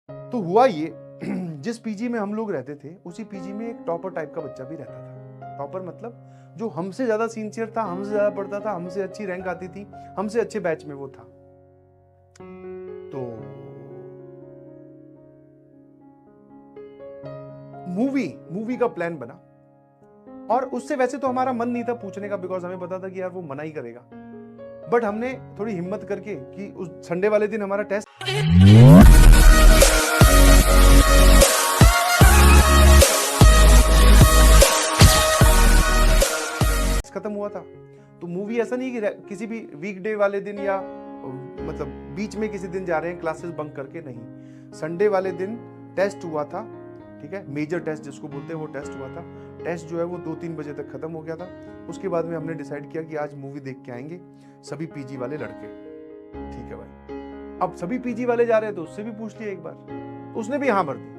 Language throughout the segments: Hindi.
तो हुआ ये, जिस पीजी में हम लोग रहते थे उसी पीजी में एक टॉपर टाइप का बच्चा भी रहता था। टॉपर मतलब जो हमसे ज्यादा सिंसियर था, हमसे ज्यादा पढ़ता था, हमसे अच्छी रैंक आती थी, हमसे अच्छे बैच में वो था। तो मूवी का प्लान बना, और उससे वैसे तो हमारा मन नहीं था पूछने का, बिकॉज हमें पता था कि यार वो मना ही करेगा। बट हमने थोड़ी हिम्मत करके कि उस संडे वाले दिन हमारा टेस्ट खत्म हुआ था। तो मूवी ऐसा नहीं कि किसी भी वीकडे वाले दिन या मतलब बीच में किसी दिन जा रहे हैं क्लासेस बंक करके, नहीं, संडे वाले दिन टेस्ट हुआ था। ठीक है, मेजर टेस्ट जिसको बोलते हैं वो टेस्ट हुआ था। टेस्ट जो है वो 2-3 बजे तक खत्म हो गया था। उसके बाद में हमने डिसाइड किया कि आज मूवी देख के आएंगे सभी पीजी वाले लड़के। ठीक है भाई, अब सभी पीजी वाले जा रहे हैं तो उससे भी पूछ लिया एक बार, तो उसने भी हाँ भर दी।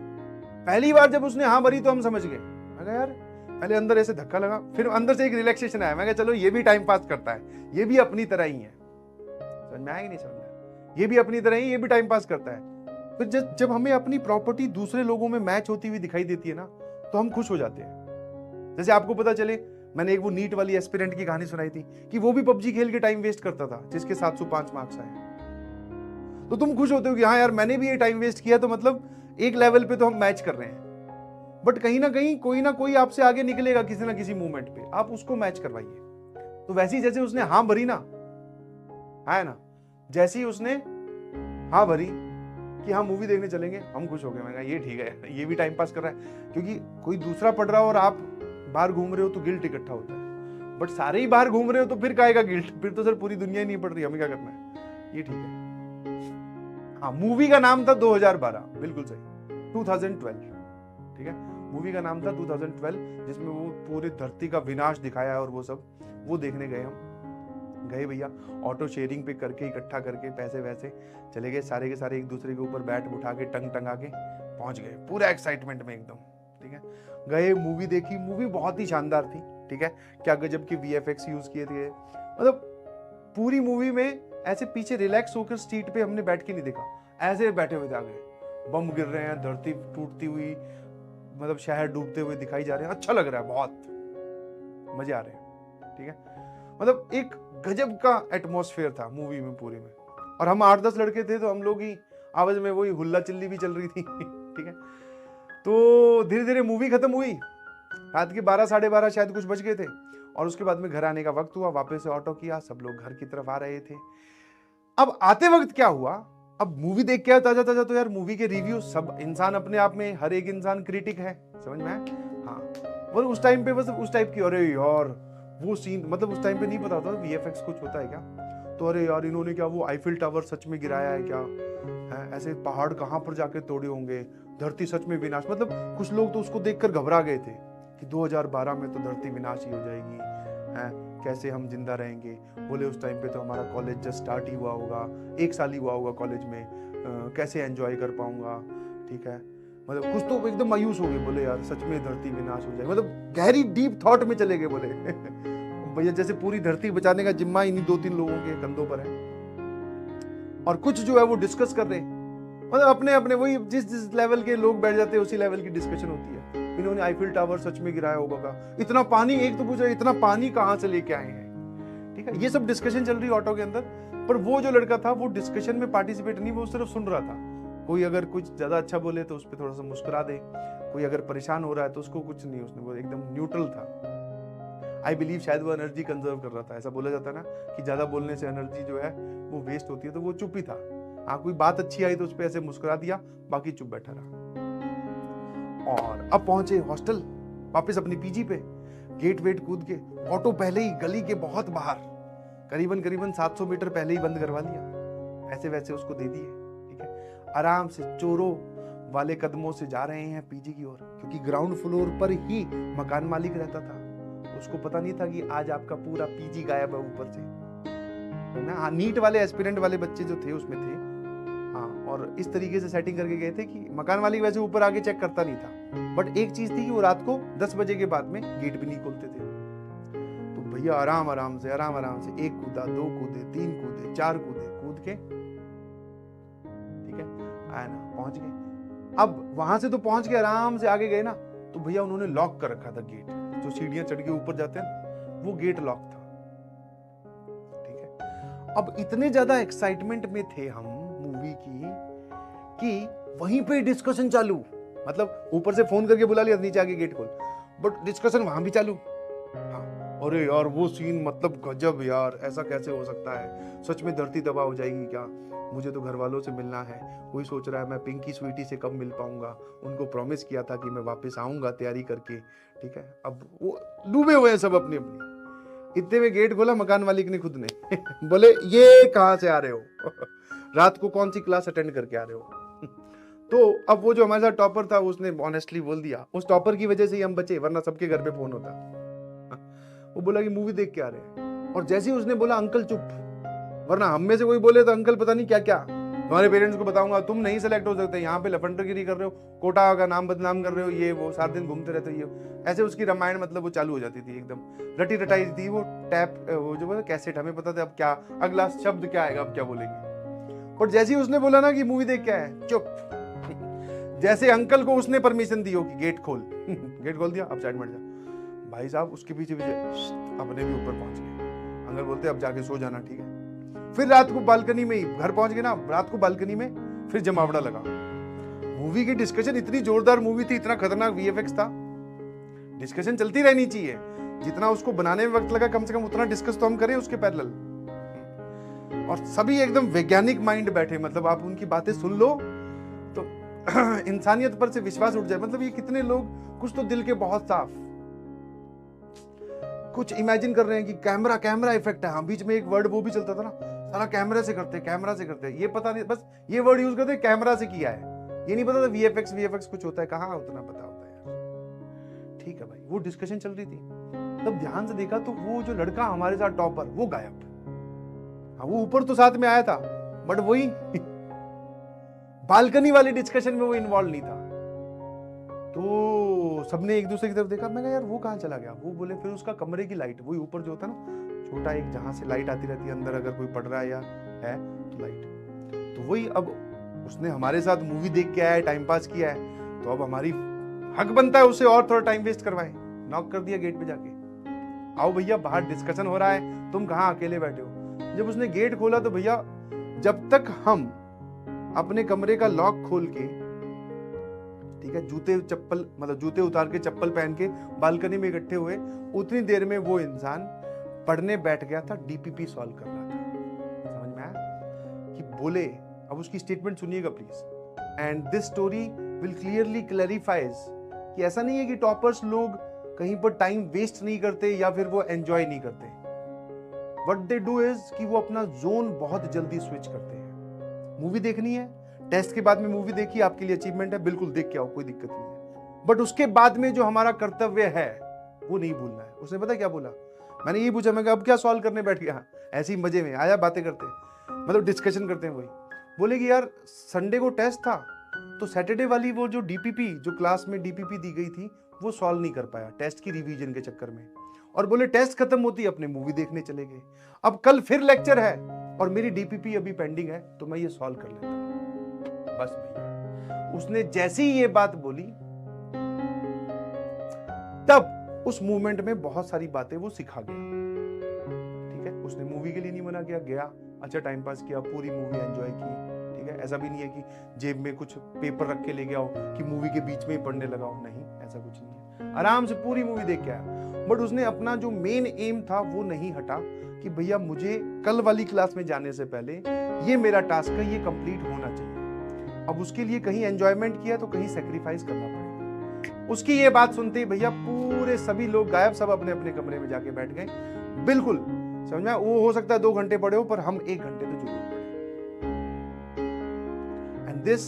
पहली बार जब उसने हाँ भरी तो हम समझ गए। मैं कहा यार, पहले अंदर ऐसे धक्का लगा, फिर अंदर से एक रिलैक्सेशन आया। मैं कहा चलो ये भी टाइम पास करता है, ये भी अपनी तरह ही है। समझ में आया कि नहीं समझ में? ये भी अपनी तरह ही, ये भी टाइम पास करता है। फिर जब हमें अपनी प्रॉपर्टी दूसरे लोगों में मैच होती हुई दिखाई देती है ना, तो हम खुश हो जाते हैं। जैसे आपको पता चले, मैंने एक वो नीट वाली एस्पिरेंट की कहानी सुनाई थी कि वो भी पबजी खेल के टाइम वेस्ट करता था, जिसके 705 मार्क्स आए। तो तुम खुश होते हो कि हाँ यार मैंने भी ये टाइम वेस्ट किया, तो मतलब एक लेवल पे तो हम मैच कर रहे हैं। बट कहीं ना कोई आपसे आगे निकलेगा किसी ना किसी मूवमेंट पे, आप उसको मैच करवाइए। तो वैसे ही जैसे उसने हाँ भरी ना, है ना, जैसे ही उसने हाँ भरी कि हाँ मूवी देखने चलेंगे, हम खुश हो गए। मैं कहा ये ठीक है, ये भी टाइम पास कर रहा है। क्योंकि कोई दूसरा पढ़ रहा हो और आप बाहर घूम रहे हो तो गिल्ट इकट्ठा होता है, बट सारे ही बाहर घूम रहे हो तो फिर काहेगा गिल्ट, फिर तो सर पूरी दुनिया ही नहीं पढ़ रही, हमें क्या करना है। ये ठीक है। हाँ, मूवी का नाम था 2012, बिल्कुल सही, 2012। ठीक है, मूवी का नाम था 2012, जिसमें वो पूरी धरती का विनाश दिखाया है और वो सब, वो देखने गए हम। गए भैया, ऑटो शेयरिंग पे करके इकट्ठा करके पैसे वैसे चले गए, सारे के सारे एक दूसरे के ऊपर बैट उठा के टंग टंगा के पहुंच गए, पूरा एक्साइटमेंट में एकदम। ठीक है, गए, मूवी देखी, मूवी बहुत ही शानदार थी। ठीक है, क्या गजब के वीएफएक्स यूज किए थे, मतलब पूरी मूवी में ऐसे पीछे रिलैक्स होकर सीट पे हमने बैठ के नहीं देखा, ऐसे बैठे हुए थे। आगे बम गिर रहे हैं, धरती टूटती हुई, मतलब शहर डूबते हुए दिखाई जा रहे हैं, अच्छा लग रहा है, बहुत मजे आ रहे हैं। ठीक है, मतलब एक गजब का एटमॉस्फेयर था मूवी में पूरी में। और हम 8-10 लड़के थे, तो हम लोग ही आवाज में वही हुल्ला चिल्ली भी चल रही थी। ठीक है, तो धीरे धीरे मूवी खत्म हुई, रात के 12-12:30 शायद कुछ बज गए थे, और उसके बाद में घर आने का वक्त हुआ, वापस से ऑटो किया, सब लोग घर की तरफ आ रहे थे। अब आते वक्त क्या हुआ, अब मूवी देख के आया ताजा ताजा, तो यार मूवी के रिव्यू, सब इंसान अपने आप में, हर एक इंसान क्रिटिक है, समझ में आया? हाँ, वो उस टाइम पे बस उस टाइप की, अरे यार वो सीन, मतलब उस टाइम पे नहीं पता था वीएफएक्स कुछ होता है क्या, तो अरे यार इन्होंने क्या वो आईफिल टावर सच में गिराया है क्या, है ऐसे पहाड़ कहाँ पर जाके तोड़े होंगे, धरती सच में विनाश, मतलब कुछ लोग तो उसको देखकर घबरा गए थे कि 2012 में तो धरती विनाश ही हो जाएगी, है कैसे हम जिंदा रहेंगे। बोले उस टाइम पे तो हमारा कॉलेज जस्ट स्टार्ट ही हुआ होगा, 1 साल ही हुआ होगा कॉलेज में, कैसे एंजॉय कर पाऊंगा। ठीक है, मतलब कुछ तो एकदम मायूस हो गए, बोले यार सच में धरती विनाश हो जाए, मतलब गहरी डीप थॉट में चले गए। बोले भैया जैसे पूरी धरती बचाने का जिम्मा इन्हीं 2-3 लोगों के कंधों पर है, और कुछ जो है वो डिस्कस कर रहे, मतलब अपने अपने वही जिस लेवल के लोग बैठ जाते हैं उसी लेवल की डिस्कशन होती है। इन्होंने आईफिल टावर सच में गिराया होगा का, इतना पानी, एक तो पूछ रहा है इतना पानी कहां से लेके आए हैं। ठीक है, ये सब डिस्कशन चल रही ऑटो के अंदर, पर वो जो लड़का था वो डिस्कशन में पार्टिसिपेट नहीं, वो सिर्फ सुन रहा था। कोई अगर कुछ ज्यादा अच्छा बोले तो उस पर थोड़ा सा मुस्कुरा दे, कोई अगर परेशान हो रहा है तो उसको कुछ नहीं, उसने वो एकदम न्यूट्रल था। आई बिलीव शायद वो एनर्जी कंजर्व कर रहा था, ऐसा बोला जाता है ना कि ज्यादा बोलने से एनर्जी जो है वो वेस्ट होती है, तो वो चुप ही था। हाँ, कोई बात अच्छी आई तो उस पर ऐसे मुस्कुरा दिया, बाकी चुप बैठा रहा। और अब पहुंचे हॉस्टल, वापस अपनी पीजी पे, गेट वेट कूद के, ऑटो पहले ही गली के बहुत बाहर, करीबन 700 मीटर पहले ही बंद करवा लिया, ऐसे वैसे उसको दे दिए। ठीक है, आराम से चोरों वाले कदमों से जा रहे हैं पीजी की ओर, क्योंकि ग्राउंड फ्लोर पर ही मकान मालिक रहता था। उसको पता नहीं था कि आज आपका पूरा पीजी गायब है ऊपर से, है ना। हाँ, नीट वाले एस्पिरेंट वाले बच्चे जो थे उसमें थे, हाँ, और इस तरीके से सेटिंग करके गए थे कि मकान मालिक वैसे ऊपर आके चेक करता नहीं था, बट एक चीज थी कि वो रात को 10 बजे के बाद में गेट भी नहीं खोलते थे। तो भैया आराम आराम से 1 कूदा, 2 कूदे, 3 कूदे, 4 कूदे, कूद के, ठीक है, आया ना, पहुंच गए। अब वहां से तो पहुंच के आराम से आगे गए ना, तो भैया उन्होंने लॉक कर रखा था गेट, जो सीढ़ियां चढ़ के ऊपर जाते हैं वो गेट लॉक था। ठीक है, अब इतने ज्यादा एक्साइटमेंट में थे हम मूवी की कि वहीं पे डिस्कशन चालू, मतलब ऊपर से फोन करके बुला लिया नीचे आके गेट खोल, बट डिस्कशन वहां भी चालू। हाँ, अरे यार वो सीन मतलब गजब यार, ऐसा कैसे हो सकता है, सच में धरती तबाह हो जाएगी क्या, मुझे तो घर वालों से मिलना है, कोई सोच रहा है मैं पिंकी स्वीटी से कब मिल पाऊंगा, उनको प्रॉमिस किया था कि मैं वापस आऊंगा तैयारी करके। ठीक है, अब वो डूबे हुए हैं सब अपनी अपनी। इतने में गेट खोला मकान मालिक ने खुद ने बोले ये कहाँ से आ रहे हो रात को कौन सी क्लास अटेंड करके आ रहे हो तो अब वो जो हमारे साथ टॉपर था उसने ऑनेस्टली बोल दिया, उस टॉपर की वजह से ही हम बचे, वरना सबके घर पे फोन होता। वो बोला कि मूवी देख के आ रहे हैं, और जैसे ही उसने बोला अंकल चुप, वरना हम में से कोई बोले तो अंकल पता नहीं क्या क्या, तुम्हारे पेरेंट्स को बताऊंगा, तुम नहीं सेलेक्ट हो सकते, यहाँ पे लफंडरगिरी कर रहे हो, कोटा का नाम बदनाम कर रहे हो, ये वो 7 दिन घूमते रहते हो, ये ऐसे उसकी रामायण मतलब वो चालू हो जाती थी, एकदम रटी रटाई थी वो टैप, वो जो कैसेट, हमें पता था अब क्या अगला शब्द क्या आएगा, अब क्या बोलेंगे। पर जैसे ही उसने बोला ना कि मूवी देख के आए, चुप जैसे अंकल को उसने परमिशन दी हो कि गेट खोल गेट खोल दिया, अब साइड में जा, भाई साहब उसके पीछे पीछे अपने भी ऊपर पहुंच गए। अंकल बोलते अब जाके सो जाना, ठीक है। फिर रात को बालकनी में ही, घर पहुंच गए ना, रात को बालकनी में फिर जमावड़ा लगा। मूवी की डिस्कशन, इतनी जोरदार मूवी थी, इतना खतरनाक वीएफएक्स था, डिस्कशन चलती रहनी चाहिए, जितना उसको बनाने में वक्त लगा कम से कम उतना डिस्कस तो हम करें उसके पैरेलल। और सभी एकदम वैज्ञानिक माइंड बैठे, मतलब आप उनकी बातें सुन लो तो इंसानियत पर से विश्वास उठ जाए, मतलब ये कितने लोग, कुछ तो दिल के बहुत साफ, कुछ इमेजिन कर रहे हैं कि कैमरा कैमरा इफेक्ट है। हाँ, बीच में एक वर्ड वो भी चलता था ना, सारा कैमरा से करते, कैमरा से करते, ये पता नहीं, बस ये वर्ड यूज करते कैमरा से किया है, ये नहीं पता था वीएफएक्स कुछ होता है, कहाँ उतना पता होता है यार। ठीक है भाई, वो डिस्कशन चल रही थी, तब ध्यान से देखा तो वो जो लड़का हमारे साथ टॉपर, वो गायब। हाँ, वो ऊपर तो साथ में आया था, बट वही बालकनी वाली डिस्कशन में वो इन्वॉल्व नहीं था। तो सबने एक दूसरे की तरफ देखा, मैं कहा यार वो कहाँ चला गया, वो बोले फिर उसका कमरे की लाइट, वही ऊपर जो होता है ना छोटा एक, जहां से लाइट आती रहती है अंदर, अगर कोई पढ़ रहा है या है तो लाइट, तो वही अब उसने हमारे साथ मूवी देख के आया है, टाइम पास किया है, तो अब हमारी हक बनता है उसे और थोड़ा टाइम वेस्ट करवाए। नॉक कर दिया गेट पे जाके, आओ भैया बाहर डिस्कशन हो रहा है, तुम कहाँ अकेले बैठे हो। जब उसने गेट खोला तो भैया, जब तक हम अपने कमरे का लॉक खोल के, ठीक है, जूते चप्पल, मतलब जूते उतार के चप्पल पहन के बालकनी में इकट्ठे हुए, उतनी देर में वो इंसान पढ़ने बैठ गया था, डीपीपी सॉल्व कर रहा था। समझ में आया कि बोले, अब उसकी स्टेटमेंट सुनिएगा please, and this story will clearly clarifies कि ऐसा नहीं है कि टॉपर्स लोग कहीं पर टाइम वेस्ट नहीं करते या फिर वो एंजॉय नहीं करते। व्हाट दे डू इज कि वो अपना जोन बहुत जल्दी स्विच करते हैं। मूवी देखनी है, टेस्ट के बाद में मूवी देखी, आपके लिए अचीवमेंट है, बिल्कुल देख के आओ, कोई दिक्कत नहीं है, बट उसके बाद में जो हमारा कर्तव्य है वो नहीं भूलना है। उसने पता क्या बोला, मैंने ये पूछा, मैं अब क्या सॉल्व करने बैठ गया, ऐसे ही मजे में आया, बातें करते मतलब डिस्कशन करते हैं। वही बोले कि यार संडे को टेस्ट था, तो सैटरडे वाली वो जो डीपीपी, जो क्लास में डीपीपी दी गई थी, वो सॉल्व नहीं कर पाया टेस्ट की रिवीजन के चक्कर में, और बोले टेस्ट खत्म होती अपने मूवी देखने चले गए। अब कल फिर लेक्चर है और मेरी डीपीपी अभी पेंडिंग है, तो मैं ये सॉल्व कर लेता हूं। बस भैया, उसने जैसी ये बात बोली, तब उस मूवमेंट में बहुत सारी बातें वो सिखा गया। ठीक है, उसने मूवी के लिए नहीं मना किया, गया, अच्छा टाइम पास किया, पूरी मूवी एंजॉय की। ठीक है, ऐसा भी नहीं है कि जेब में कुछ पेपर रख के ले गया हो कि मूवी के बीच में ही पढ़ने लगा हो, नहीं, ऐसा कुछ नहीं है, आराम से पूरी मूवी देख के आया। बट उसने अपना जो मेन एम था वो नहीं हटा कि भैया मुझे कल वाली क्लास में जाने से पहले ये मेरा टास्क है, ये कंप्लीट होना चाहिए। अब उसके लिए कहीं एंजॉयमेंट किया तो कहीं सेक्रीफाइस करना पड़ेगा। उसकी ये बात सुनते ही भैया पूरे सभी लोग गायब, सब अपने अपने कमरे में जाके बैठ गए। बिल्कुल समझ में, वो हो सकता है 2 घंटे पढ़े हो, पर हम 1 घंटे तो जरूर पढ़े। एंड दिस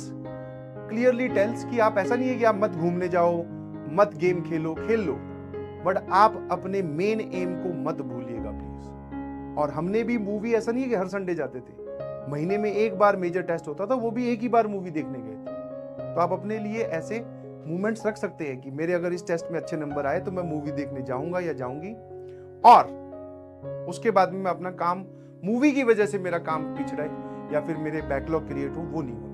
क्लियरली टेल्स कि आप, ऐसा नहीं है कि आप मत घूमने जाओ, मत गेम खेलो, खेल लो, बट आप अपने मेन एम को मत भूलिएगा प्लीज। और हमने भी मूवी, ऐसा नहीं है कि हर संडे जाते थे, महीने में 1 बार मेजर टेस्ट होता था, वो भी 1 ही बार मूवी देखने गए थे। तो आप अपने लिए ऐसे मूवमेंट्स रख सकते हैं कि मेरे अगर इस टेस्ट में अच्छे नंबर आए तो मैं मूवी देखने जाऊंगा या जाऊंगी, और उसके बाद में मैं अपना काम, मूवी की वजह से मेरा काम पिछड़ा है या फिर मेरे बैकलॉग क्रिएट हो, वो नहीं होना।